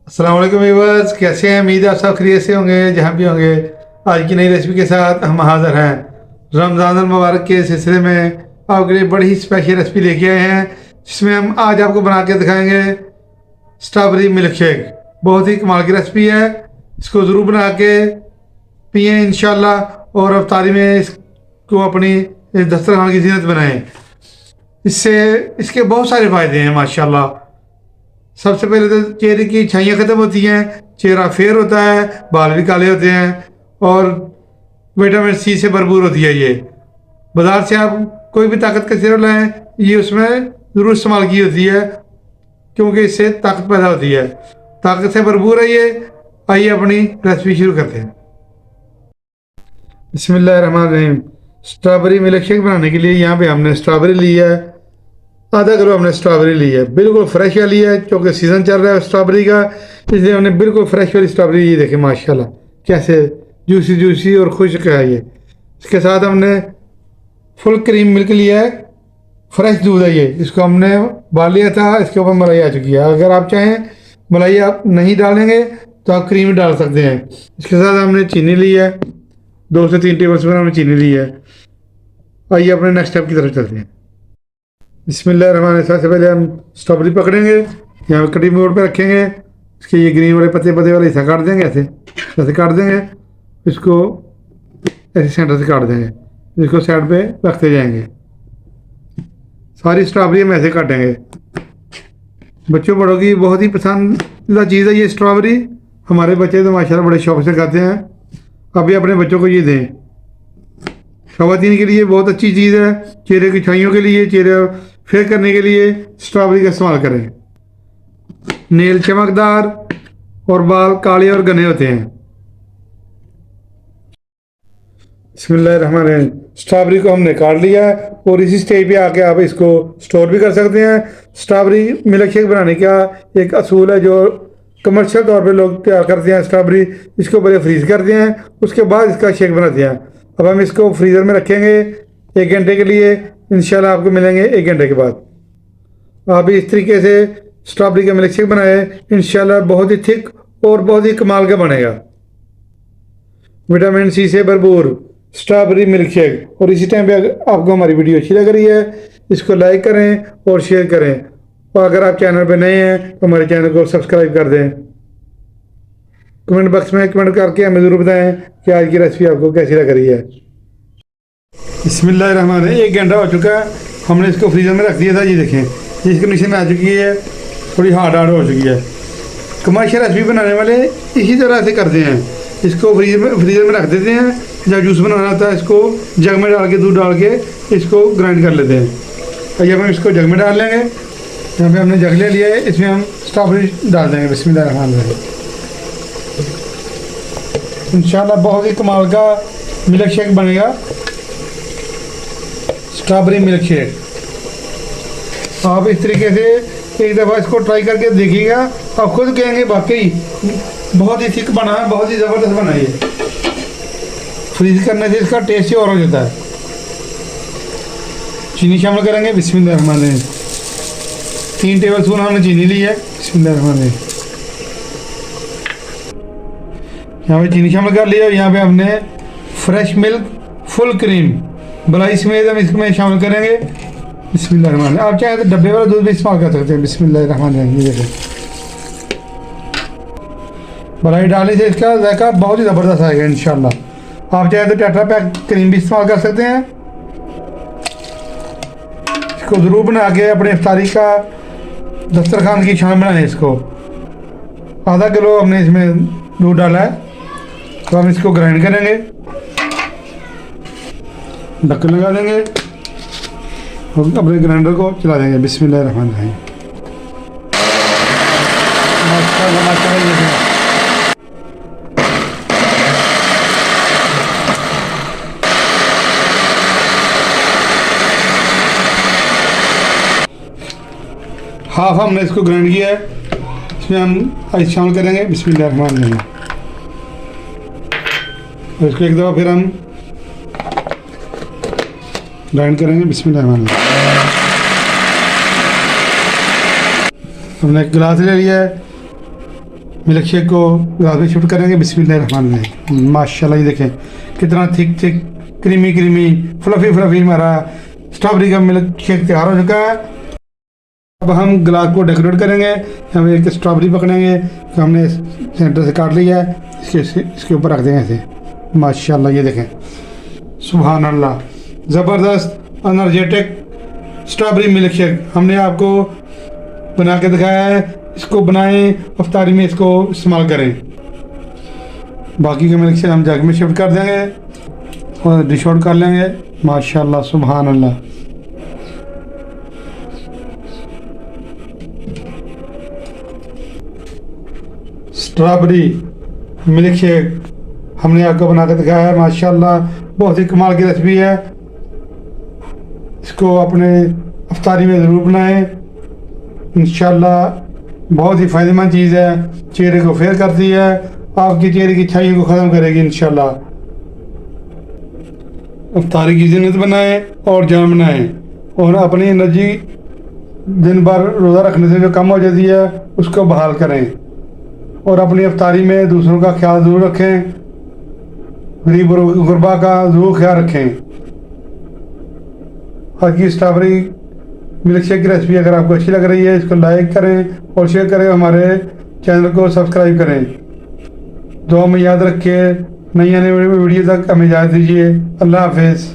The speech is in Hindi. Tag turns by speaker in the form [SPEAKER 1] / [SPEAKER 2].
[SPEAKER 1] अस्सलाम वालेकुम व्यूअर्स, कैसे हैं? उम्मीद है आप सब खैरियत से होंगे जहाँ भी होंगे। आज की नई रेसिपी के साथ हम हाज़िर हैं। रमज़ान अल मुबारक के सिलसिले में आपके लिए बड़ी ही स्पेशल रेसिपी लेके आए हैं, जिसमें हम आज आपको बना के दिखाएंगे स्ट्रॉबेरी मिल्क शेक। बहुत ही कमाल की रेसिपी है, इसको ज़रूर बना के पिए इंशाल्लाह और अफ्तारी में इसको अपनी दस्तरखान की ज़ीनत बनाएं। इससे इसके बहुत सारे फ़ायदे हैं माशाल्लाह। सबसे पहले तो चेहरे की छाइयाँ ख़त्म होती हैं, चेहरा फेयर होता है, बाल भी काले होते हैं और विटामिन सी से भरपूर होती है ये। बाज़ार से आप कोई भी ताकत का सिरप लाएँ, ये उसमें ज़रूर इस्तेमाल की होती है क्योंकि इससे ताकत पैदा होती है। ताकत से भरपूर है ये। आइए अपनी रेसिपी शुरू करते हैं। बिस्मिल्लाहिर्रहमानिर्रहीम। स्ट्रॉबेरी मिल्क शेक बनाने के लिए यहाँ पे हमने स्ट्रॉबेरी ली है, आधा किलो हमने स्ट्रॉबेरी ली है। बिल्कुल फ्रेश वाली है क्योंकि सीज़न चल रहा है स्ट्रॉबेरी का, इसलिए हमने बिल्कुल फ्रेश वाली स्ट्रॉबेरी। ये देखें माशाल्लाह कैसे जूसी जूसी और खुश्क है ये। इसके साथ हमने फुल क्रीम मिल्क लिया है, फ्रेश दूध है ये। इसको हमने उबाल लिया था, इसके ऊपर मलाई आ चुकी है। अगर आप चाहें मलाई आप नहीं डालेंगे तो आप क्रीम डाल सकते हैं। इसके साथ हमने चीनी ली है, 2 से 3 टेबल स्पून हमने चीनी ली है। आइए अपने नेक्स्ट स्टेप की तरफ चलते हैं। बिस्मिल्लाहिर्रहमानिर्रहीम। सबसे पहले हम स्ट्रॉबेरी पकड़ेंगे, यहाँ पे कटिंग बोर्ड पे रखेंगे। इसके ये ग्रीन वाले पत्ते पत्ते वाले हिस्सा काट देंगे, ऐसे काट देंगे। इसको ऐसे सेंटर से काट देंगे, इसको साइड पे रखते जाएंगे। सारी स्ट्रॉबेरी हम ऐसे काटेंगे। बच्चों बड़ों की बहुत ही पसंदीदा चीज़ है ये स्ट्रॉबेरी। हमारे बच्चे तो माशाल्लाह बड़े शौक से खाते हैं। अभी अपने बच्चों को ये दें। ख़वातीन के लिए बहुत अच्छी चीज़ है, चेहरे की छाइयों के लिए, चेहरे फेयर करने के लिए स्ट्रॉबेरी का इस्तेमाल करें। नेल चमकदार और बाल काले और घने होते हैं। बिस्मिल्लाहिर्रहमानिर्रहीम। स्ट्रॉबेरी को हमने काट लिया है और इसी स्टेज पे आके आप इसको स्टोर भी कर सकते हैं। स्ट्रॉबेरी मिल्क शेक बनाने का एक असूल है जो कमर्शियल तौर पे लोग तैयार करते हैं। स्ट्रॉबेरी इसको पहले फ्रीज़ करते हैं, उसके बाद इसका शेक बनाते हैं। अब हम इसको फ्रीज़र में रखेंगे 1 घंटे के लिए। इंशाल्लाह आपको मिलेंगे 1 घंटे के बाद। आप इस तरीके से स्ट्रॉबेरी का मिल्क शेक बनाए, इंशाल्लाह बहुत ही थिक और बहुत ही कमाल का बनेगा। विटामिन सी से भरपूर स्ट्रॉबेरी मिल्क शेक। और इसी टाइम पे अगर आपको हमारी वीडियो अच्छी लग रही है, इसको लाइक करें और शेयर करें। और अगर आप चैनल पर नए हैं तो हमारे चैनल को सब्सक्राइब कर दें। कमेंट बॉक्स में कमेंट करके हमें ज़रूर बताएं कि आज की रेसिपी आपको कैसी लग रही है। बिस्मिल्लाहिर्रहमानिर्रहीम। 1 घंटा हो चुका है, हमने इसको फ्रीज़र में रख दिया था। ये देखें इस कंडीशन में आ चुकी है, थोड़ी हार्ड हो चुकी है। कमर्शियल रेसिपी बनाने वाले इसी तरह से करते हैं, इसको फ्रीज़र में रख देते हैं। जब जूस बनाना होता है इसको जग में डाल के, दूध डाल के इसको ग्राइंड कर लेते हैं। और जब हम इसको जग में डाल लेंगे, यहाँ पे हमने जग ले लिया है, इसमें हम स्ट्रॉबेरी डाल देंगे। बिस्मिल्लाहिर्रहमानिर्रहीम। इंशाल्लाह बहुत ही कमाल का मिल्क शेक बनेगा, स्ट्रॉबेरी मिल्क शेक। आप इस तरीके से एक दफ़ा इसको ट्राई करके देखिएगा, आप खुद कहेंगे वाकई बहुत ही थिक बना है, बहुत ही ज़बरदस्त बना है। ये फ्रीज करने से इसका टेस्ट ही और हो जाता है। चीनी शामिल करेंगे। बिस्मिल्लाहिर्रहमानिर्रहीम। 3 टेबल स्पून हमने चीनी ली है। बिस्मिल्लाहिर्रहमानिर्रहीम। यहाँ पे चीनी शामिल कर लिया और यहाँ पे हमने फ्रेश मिल्क फुल क्रीम मलाई समेत हम इसमें शामिल करेंगे। बिस्मिल्लाहिर्रहमानिर्रहीम। आप चाहे तो डब्बे वाला दूध भी इस्तेमाल कर सकते हैं। बिस्मिल्लाहिर्रहमानिर्रहीम। ये देखें मलाई डालने से इसका जायका बहुत ही ज़बरदस्त आएगा इंशाल्लाह। आप चाहे तो टेट्रा पैक क्रीम भी इस्तेमाल कर सकते हैं। इसको ज़रूर बना के अपने इफ्तारी का दस्तरखान की शान बनाएं। इसको आधा किलो हमने इसमें दूध डाला है, तो हम इसको ग्राइंड करेंगे, ढक्कन लगा देंगे और अपने ग्राइंडर को चला देंगे। बिस्मिल्लाहिर्रहमानिर्रहीम। हाफ हमने इसको ग्राइंड किया है, इसमें हम आइस शामिल करेंगे। बिस्मिल्लाहिर्रहमानिर्रहीम। और इसको एक दफ़ा फिर हम ग्राइंड करेंगे। बिस्मिल्लाहिर्रहमानिर्रहीम। हमने एक गिलास ले लिया है, मिल्क शेक को ग्लास में शिफ्ट करेंगे। बिस्मिल्लाहिर्रहमानिर्रहीम। माशाल्लाह ये देखें कितना thick thick creamy creamy fluffy fluffy हमारा स्ट्रॉबेरी का मिल्क शेक तैयार हो चुका है। अब हम ग्लास को डेकोरेट करेंगे। हम एक स्ट्रॉबेरी पकड़ेंगे तो हमने सेंटर से काट लिया है, इसके ऊपर रख देंगे ऐसे। माशाल्लाह ये देखें, सुभान अल्लाह, ज़बरदस्त एनर्जेटिक स्ट्रॉबेरी मिल्क शेक हमने आपको बना के दिखाया है। इसको बनाएं, अफ्तारी में इसको इस्तेमाल करें। बाकी के मिल्क शेक हम जग में शिफ्ट कर देंगे और डिश आउट कर लेंगे। माशाल्लाह, सुभान अल्लाह। स्ट्रॉबेरी मिल्क शेक हमने आपको बना के दिखाया है। माशाल्लाह बहुत ही कमाल की रेसिपी है। इसको अपने अफ्तारी में ज़रूर बनाएं। इंशाल्लाह बहुत ही फ़ायदेमंद चीज़ है, चेहरे को फेयर करती है, आपकी चेहरे की छाइयों को ख़त्म करेगी इंशाल्लाह। अफ्तारी की ज़िन्नत बनाएं और जान बनाएं और अपनी एनर्जी दिन भर रोज़ा रखने से जो कम हो जाती है उसको बहाल करें और अपनी अफ्तारी में दूसरों का ख्याल ज़रूर रखें, गरीब और गुरबा का ज़रूर ख्याल रखें। आज की स्ट्रॉबेरी मिल्क शेक की रेसिपी अगर आपको अच्छी लग रही है, इसको लाइक करें और शेयर करें, हमारे चैनल को सब्सक्राइब करें। दुआ में याद रखिए, नई आने वाली वीडियो तक हमें इजाज़त दीजिए। अल्लाह हाफिज़।